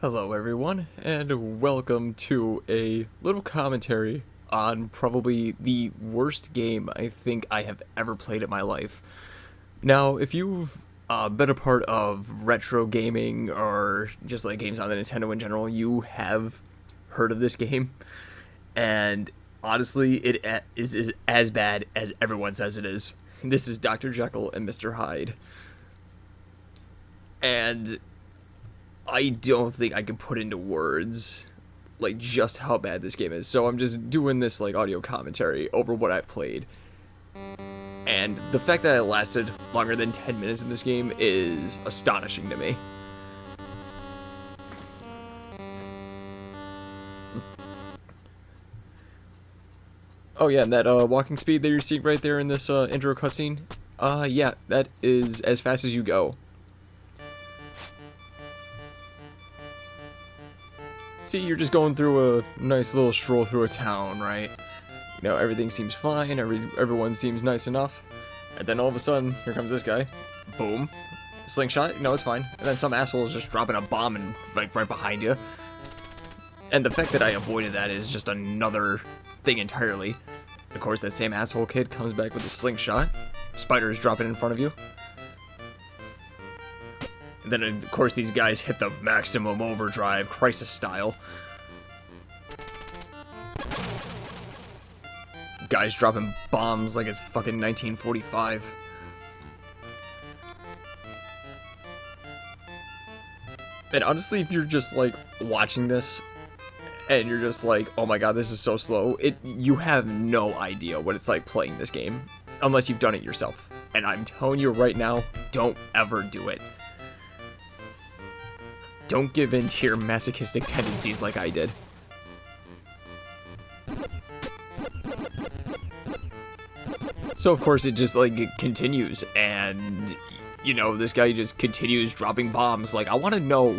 Hello everyone, and welcome to a little commentary on probably the worst game I think I have ever played in my life. Now, if you've been a part of retro gaming or just like games on the Nintendo in general, you have heard of this game, and honestly, it is as bad as everyone says it is. This is Dr. Jekyll and Mr. Hyde. And I don't think I can put into words like just how bad this game is. So I'm just doing this like audio commentary over what I've played. And the fact that it lasted longer than 10 minutes in this game is astonishing to me. Oh yeah, and that walking speed that you're seeing right there in this intro cutscene, yeah, that is as fast as you go. See, you're just going through a nice little stroll through a town, right? You know, everything seems fine, everyone seems nice enough. And then all of a sudden, here comes this guy. Boom. Slingshot, no, it's fine. And then some asshole is just dropping a bomb and like right behind you. And the fact that I avoided that is just another thing entirely. Of course, that same asshole kid comes back with a slingshot. Spider is dropping in front of you. And then, of course, these guys hit the maximum overdrive, Crisis style. Guys dropping bombs like it's fucking 1945. And honestly, if you're just, like, watching this, and you're just like, oh my god, this is so slow, you have no idea what it's like playing this game, unless you've done it yourself. And I'm telling you right now, don't ever do it. Don't give in to your masochistic tendencies like I did. So of course it just like it continues, and you know, this guy just continues dropping bombs. Like, I want to know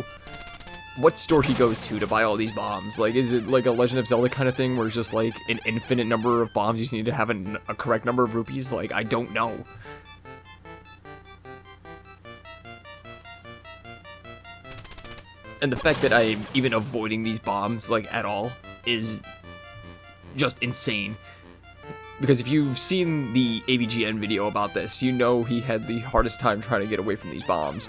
what store he goes to buy all these bombs. Like, is it like a Legend of Zelda kind of thing where it's just like an infinite number of bombs, you just need to have a correct number of rupees? Like, I don't know. And the fact that I'm even avoiding these bombs, like, at all, is just insane. Because if you've seen the AVGN video about this, you know he had the hardest time trying to get away from these bombs.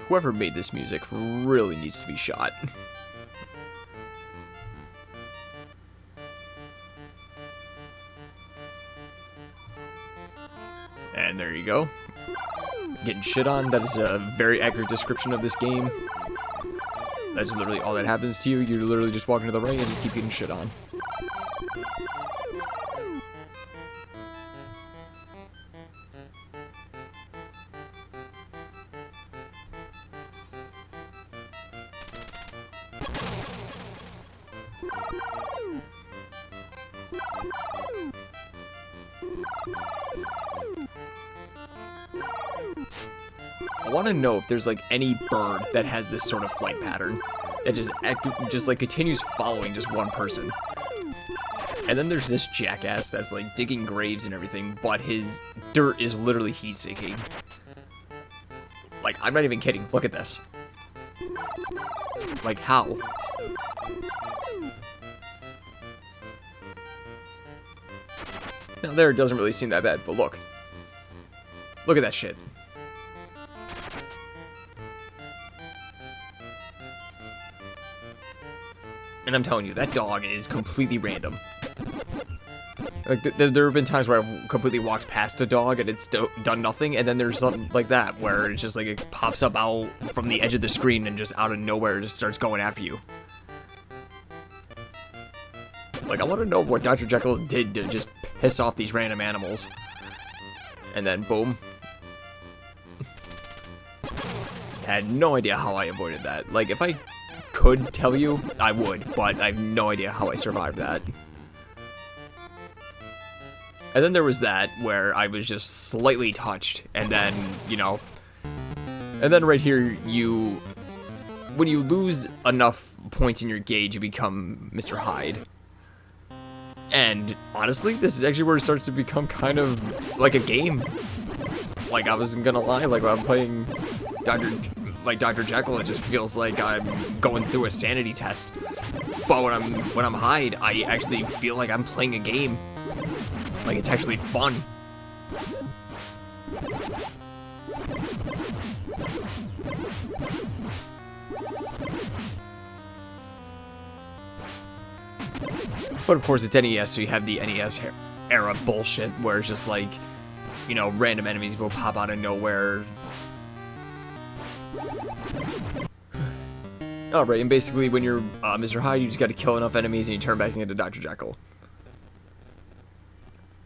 Whoever made this music really needs to be shot. And there you go. Getting shit on. That is a very accurate description of this game. That's literally all that happens to you. You're literally just walking to the right and just keep getting shit on. I want to know if there's like any bird that has this sort of flight pattern that just like continues following just one person. And then there's this jackass that's like digging graves and everything, but his dirt is literally heat seeking. Like, I'm not even kidding. Look at this. Like, how? Now there, it doesn't really seem that bad, but look. Look at that shit. And I'm telling you, that dog is completely random. Like, there have been times where I've completely walked past a dog and it's done nothing, and then there's something like that, where it's just like it pops up out from the edge of the screen and just out of nowhere just starts going after you. Like, I want to know what Dr. Jekyll did to just piss off these random animals. And then, boom. I had no idea how I avoided that. Like, if I could tell you, I would, but I have no idea how I survived that. And then there was that, where I was just slightly touched, and then, you know... And then right here, when you lose enough points in your gauge, you become Mr. Hyde. And honestly, this is actually where it starts to become kind of like a game. Like, I wasn't gonna lie, like when I'm playing Dr. Jekyll, it just feels like I'm going through a sanity test. But when I'm Hyde, I actually feel like I'm playing a game. Like, it's actually fun. But of course, it's NES, so you have the NES era bullshit where it's just like, you know, random enemies will pop out of nowhere. Alright, and basically when you're Mr. Hyde, you just gotta kill enough enemies and you turn back into Dr. Jekyll.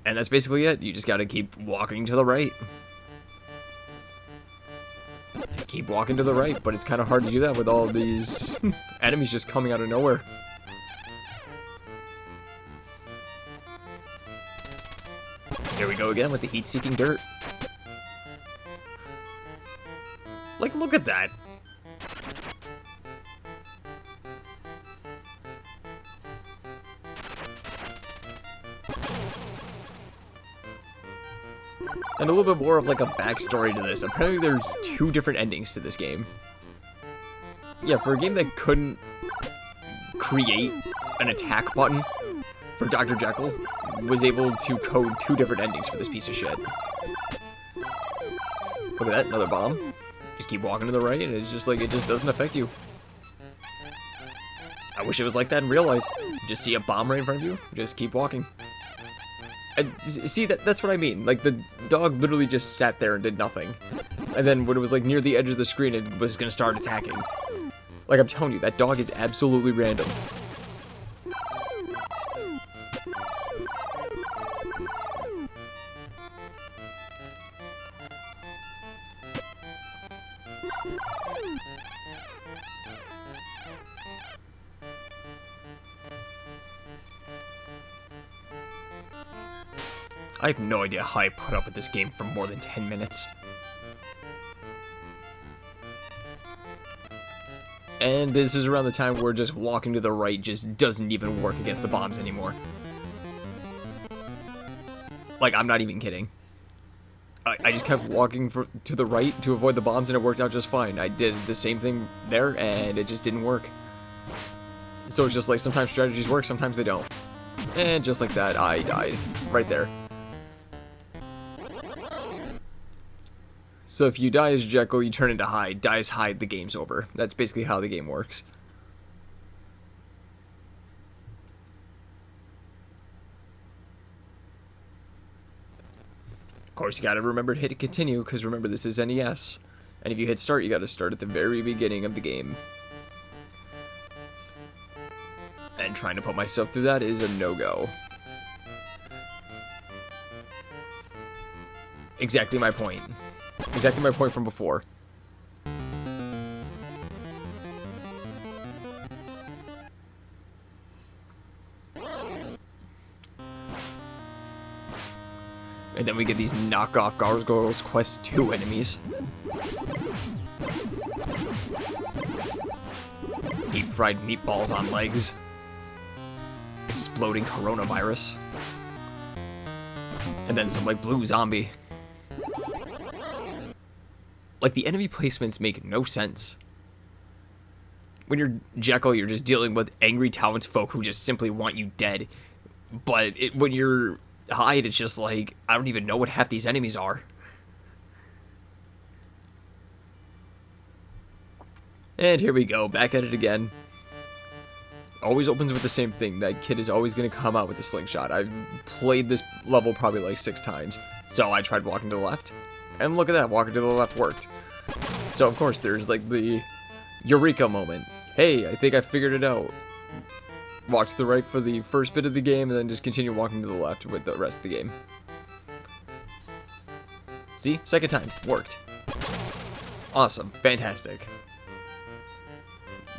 And that's basically it. You just gotta keep walking to the right. Just keep walking to the right, but it's kind of hard to do that with all these enemies just coming out of nowhere. Here we go again with the heat-seeking dirt. Like, look at that. And a little bit more of like a backstory to this. Apparently there's 2 different endings to this game. Yeah, for a game that couldn't create an attack button for Dr. Jekyll, was able to code 2 different endings for this piece of shit. Look at that, another bomb. Just keep walking to the right and it's just like, it just doesn't affect you. I wish it was like that in real life. Just see a bomb right in front of you, just keep walking. And see, that's what I mean. Like, the dog literally just sat there and did nothing. And then when it was like near the edge of the screen, it was gonna start attacking. Like, I'm telling you, that dog is absolutely random. I have no idea how I put up with this game for more than 10 minutes. And this is around the time where just walking to the right just doesn't even work against the bombs anymore. Like, I'm not even kidding. I just kept walking to the right to avoid the bombs and it worked out just fine. I did the same thing there and it just didn't work. So it's just like, sometimes strategies work, sometimes they don't. And just like that, I died. Right there. So if you die as Jekyll, you turn into Hyde. Die as Hyde, the game's over. That's basically how the game works. Of course, you gotta remember to hit continue, because remember, this is NES. And if you hit start, you gotta start at the very beginning of the game. And trying to put myself through that is a no-go. Exactly my point. Exactly my point from before. And then we get these knockoff Gargoyles Quest 2 enemies. Deep-fried meatballs on legs. Exploding coronavirus. And then some, like, blue zombie. Like, the enemy placements make no sense. When you're Jekyll, you're just dealing with angry townsfolk who just simply want you dead. But when you're Hyde, it's just like, I don't even know what half these enemies are. And here we go, back at it again. Always opens with the same thing. That kid is always going to come out with a slingshot. I've played this level probably like 6 times. So I tried walking to the left. And look at that, walking to the left worked. So of course there's like the Eureka moment. Hey, I think I figured it out. Walk to the right for the first bit of the game, and then just continue walking to the left with the rest of the game. See? Second time. Worked. Awesome. Fantastic.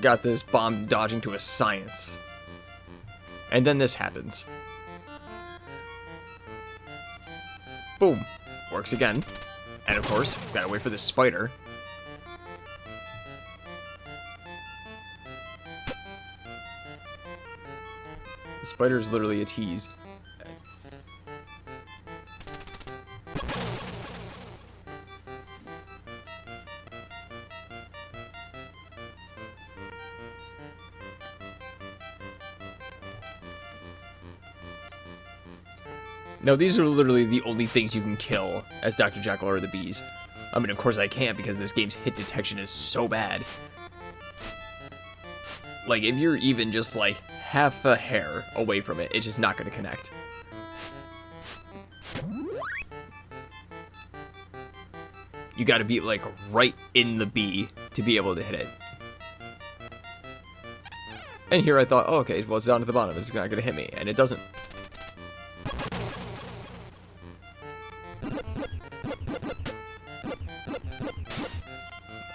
got this bomb dodging to a science. And then this happens. Boom. Works again. And of course, gotta wait for this spider. The spider is literally a tease. Now, these are literally the only things you can kill as Dr. Jekyll or the bees. I mean, of course I can't because this game's hit detection is so bad. Like, if you're even just, like, half a hair away from it, it's just not going to connect. You gotta be, like, right in the bee to be able to hit it. And here I thought, oh, okay, well, it's down at the bottom. It's not going to hit me. And it doesn't.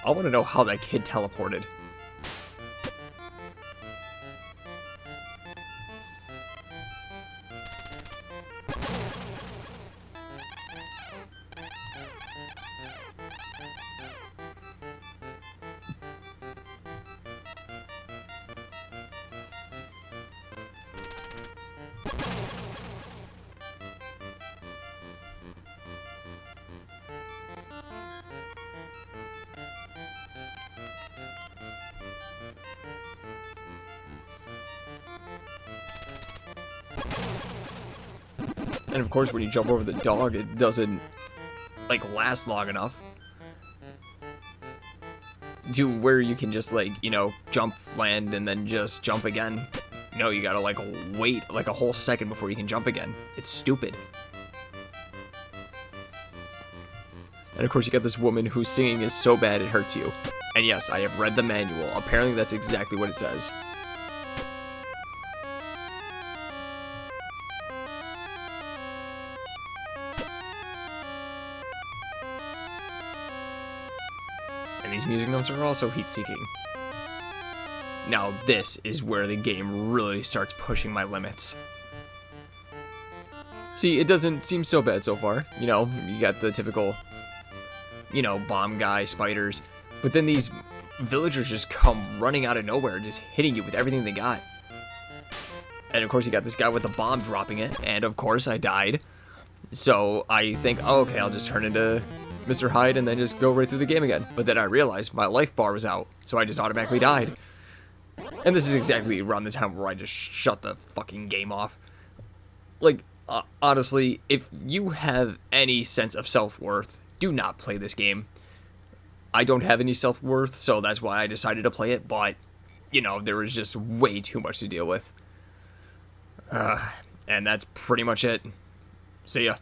I want to know how that kid teleported. And of course, when you jump over the dog, it doesn't, like, last long enough to where you can just, like, you know, jump, land, and then just jump again. No, you gotta, like, wait, like, a whole second before you can jump again. It's stupid. And of course, you got this woman whose singing is so bad it hurts you. And yes, I have read the manual. Apparently, that's exactly what it says. And these music notes are also heat-seeking. Now this is where the game really starts pushing my limits. See, it doesn't seem so bad so far. You know, you got the typical, you know, bomb guy, spiders. But then these villagers just come running out of nowhere, just hitting you with everything they got. And of course you got this guy with the bomb dropping it, and of course I died. So I think, oh, okay, I'll just turn into Mr. Hyde and then just go right through the game again. But then I realized my life bar was out, so I just automatically died. And this is exactly around the time where I just shut the fucking game off. Like, honestly, if you have any sense of self-worth, do not play this game. I don't have any self-worth, so that's why I decided to play it, but, you know, there was just way too much to deal with. And that's pretty much it. See ya.